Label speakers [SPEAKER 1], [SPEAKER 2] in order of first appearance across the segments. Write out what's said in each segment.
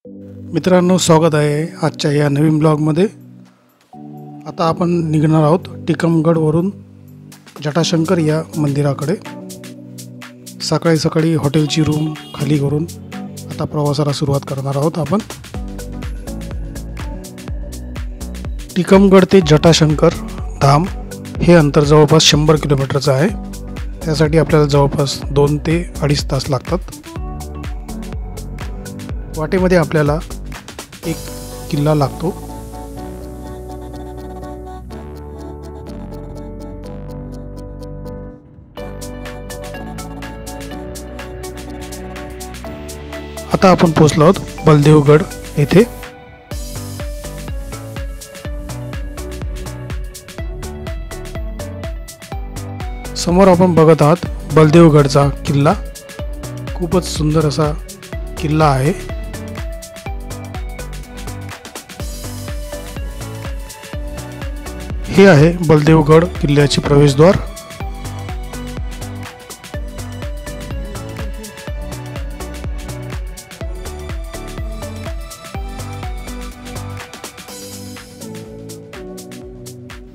[SPEAKER 1] मित्रांनो, स्वागत आहे आजच्या या नवीन ब्लॉगमध्ये। आता आपण निघणार आहोत टिकमगडवरून जटाशंकर या मंदिराकडे। सकाळी सकाळी हॉटेलची रूम खाली करून आता प्रवासाला सुरुवात करणार आहोत आपण। टिकमगड ते जटाशंकर धाम हे अंतर जवळपास 100 किलोमीटरचं आहे। त्यासाठी आपल्याला जवळपास 2 ते 2.5 तास लागतात। वाटेमध्ये आपल्याला एक किल्ला लागतो। आता आपण पोहोचलो आहोत बलदेवगड येथे। समोर आपण बघत आहात बलदेवगडचा किल्ला। खूपच सुंदर असा किल्ला आहे। हे आहे बलदेवगड किल्ल्याचे प्रवेशद्वार।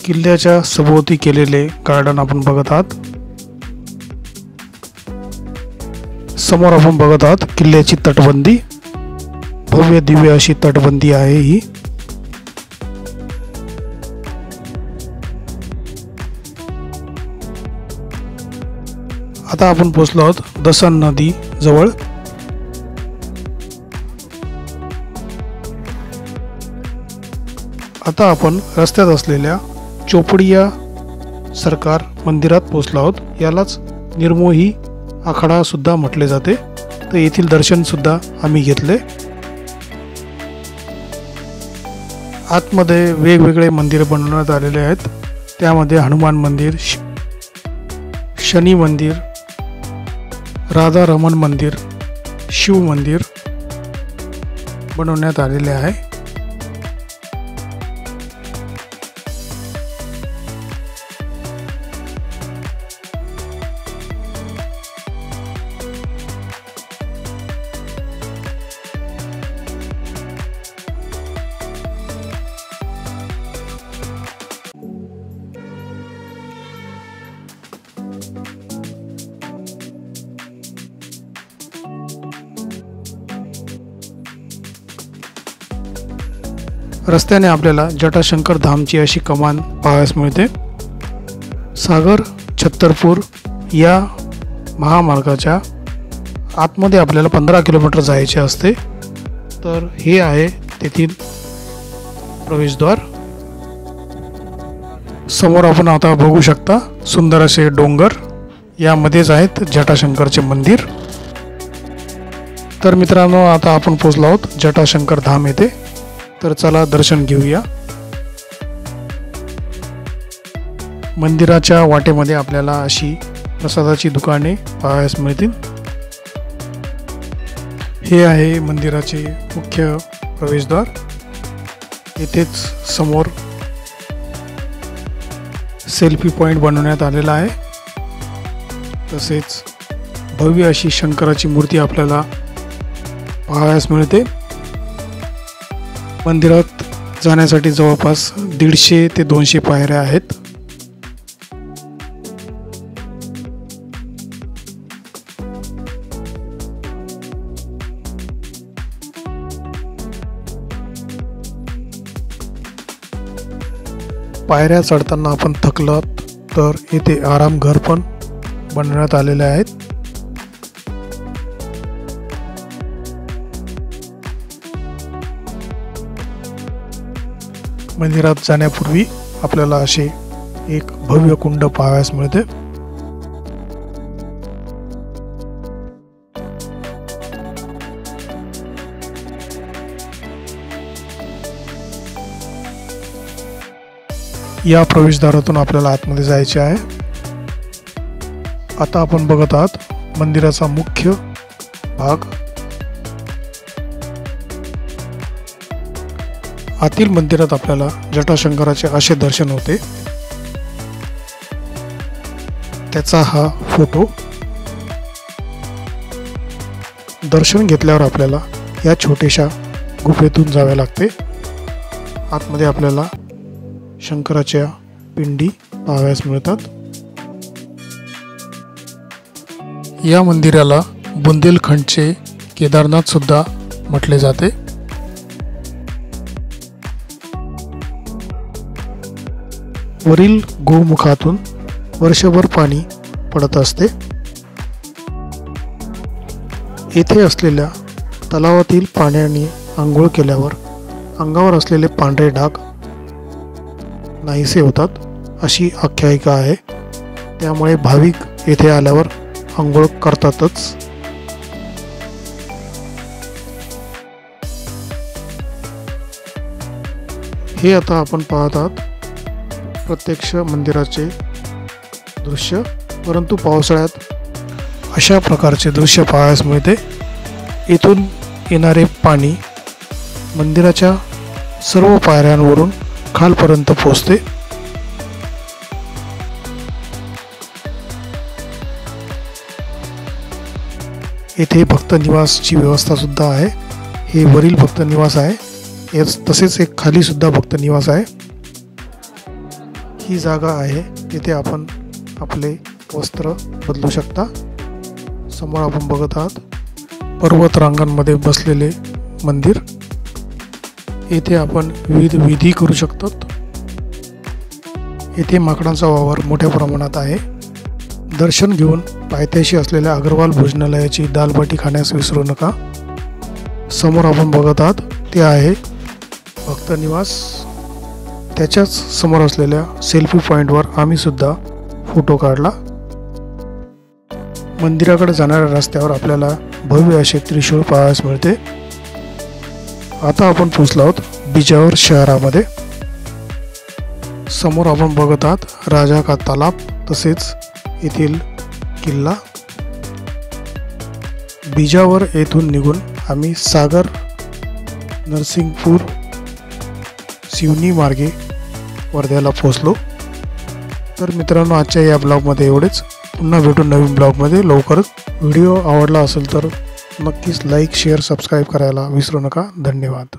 [SPEAKER 1] किल्ल्याच्या सभोवती केलेले गार्डन आपण बघत आहात। समोर आपण बघत आहात किल्ल्याची तटबंदी। भव्य दिव्य अशी तटबंदी आहे ही। आता आपण पोहोचलो आहोत दसन नदी जवळ। आता आपण रस्त्यात असलेल्या चोपडिया सरकार मंदिरात पोहोचलो आहोत। यालाच निर्मोही आखाडा सुद्धा म्हटले जाते। तर येथील दर्शन सुद्धा आम्ही घेतले। आतमध्ये वेगवेगळे मंदिर बनवण्यात आलेले आहेत। त्यामध्ये हनुमान मंदिर, शनी मंदिर, राधा रमण मंदिर, शिव मंदिर बनवण्यात आलेले आहे। रस्त्याने आपल्याला जटाशंकर धामची अशी कमान पाहायला मिळते। सागर छत्तरपूर या महामार्गाच्या आतमध्ये आपल्याला 15 किलोमीटर जायचे असते। तर हे आहे तेथील प्रवेशद्वार। समोर आपण आता बघू शकता सुंदर असे डोंगर, यामध्येच आहेत जटाशंकरचे मंदिर। तर मित्रांनो, आता आपण पोहोचलो आहोत जटाशंकर धाम येथे। तर चला दर्शन घेऊया। मंदिराच्या वाटेमध्ये आपल्याला अशी प्रसादाची दुकाने पाहायला मिळतील। हे आहे मंदिराचे मुख्य प्रवेशद्वार। येथेच समोर सेल्फी पॉइंट बनवण्यात आलेला आहे। तसेच भव्य अशी शंकराची मूर्ती आपल्याला पाहायला मिळते। मंदिरात जाण्यासाठी जवळपास 150 ते 200 पायऱ्या आहेत। पायऱ्या चढताना आपण थकलात तर येथे आराम घर पण बनवण्यात आलेले आहेत। मंदिरात जाण्यापूर्वी आपल्याला असे एक भव्य कुंड पाहायला मिळते। या प्रवेशद्वारातून आपल्याला आतमध्ये जायचे आहे। आता आपण बघत आहात मंदिराचा मुख्य भाग। आतील मंदिरात आपल्याला जटाशंकराचे असे दर्शन होते। त्याचा हा फोटो। दर्शन घेतल्यावर आपल्याला या छोट्याशा गुफेतून जावे लागते। आतमध्ये आपल्याला शंकराच्या पिंडी पाहावयास मिळतात। या मंदिराला बुंदेलखंडचे केदारनाथ सुद्धा म्हटले जाते। वरील गोमुखातून वर्षभर पाणी पडत असते। येथे असलेल्या तलावातील पाण्याने आंघोळ केल्यावर अंगावर असलेले पांढरे डाग नाहीसे होतात अशी आख्यायिका आहे। त्यामुळे भाविक येथे आल्यावर आंघोळ करतातच। हे आता आपण पाहत आहात प्रत्यक्ष मंदिराचे दृश्य, परंतु पावसाळ्यात अशा प्रकारचे दृश्य पाहायला मिळते। इथून येणारे पाणी मंदिराच्या सर्व पायऱ्यांवरून खालपर्यंत पोहोचते। येथे भक्त निवासची व्यवस्था सुद्धा आहे। हे वरील भक्त निवास आहे, तसेच एक खाली सुद्धा भक्त निवास आहे। ही जागा आहे जिथे आपण आपले वस्त्र बदलू शकता। समोर आपण बघत आहात पर्वत रांगांमध्ये बसलेले मंदिर। येथे आपण विविध विधी करू शकतात। येथे माकडांचा वावर मोठ्या प्रमाणात आहे। दर्शन घेऊन पायथ्याशी असलेल्या अग्रवाल भोजनालयाची दालबाटी खाण्यास विसरू नका। समोर आपण बघत आहात ते आहे भक्त निवास। त्याच्याच समोर असलेल्या सेल्फी पॉइंटवर आम्ही सुद्धा फोटो काढला। मंदिराकडे जाणाऱ्या रस्त्यावर आपल्याला भव्य असे त्रिशूळ पाहायला मिळते। आता आपण पोहोचलो आहोत बिजावर शहरामध्ये। समोर आपण बघत आहात राजा का तालाब, तसेच येथील किल्ला। बिजावर येथून निघून आम्ही सागर, नरसिंगपूर, शिवनी मार्गे वर्ध्याला पोहोचलो। तर मित्रांनो, आजच्या या ब्लॉगमध्ये एवढेच। पुन्हा भेटू नवीन ब्लॉगमध्ये लवकरच। व्हिडिओ आवडला असेल तर नक्कीच लाईक, शेअर, सबस्क्राईब करायला विसरू नका। धन्यवाद।